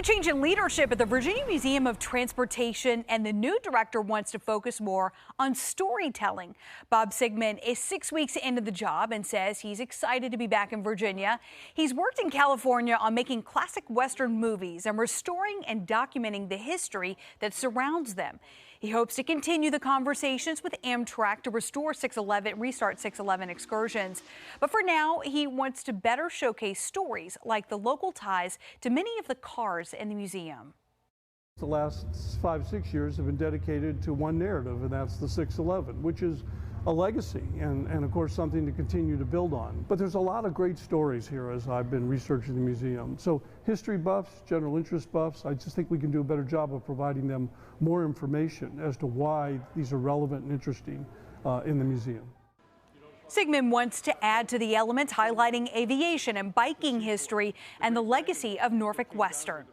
Change in leadership at the Virginia Museum of Transportation, and the new director wants to focus more on storytelling. Bob Sigmund is 6 weeks into the job and says he's excited to be back in Virginia. He's worked in California on making classic Western movies and restoring and documenting the history that surrounds them. He hopes to continue the conversations with Amtrak to restart 611 excursions. But for now, he wants to better showcase stories like the local ties to many of the cars in the museum. The last 5-6 years have been dedicated to one narrative, and that's the 611, which is a legacy and of course something to continue to build on. But there's a lot of great stories here as I've been researching the museum. So history buffs, general interest buffs, I just think we can do a better job of providing them more information as to why these are relevant and interesting in the museum. Sigmund wants to add to the elements highlighting aviation and biking history and the legacy of Norfolk Western.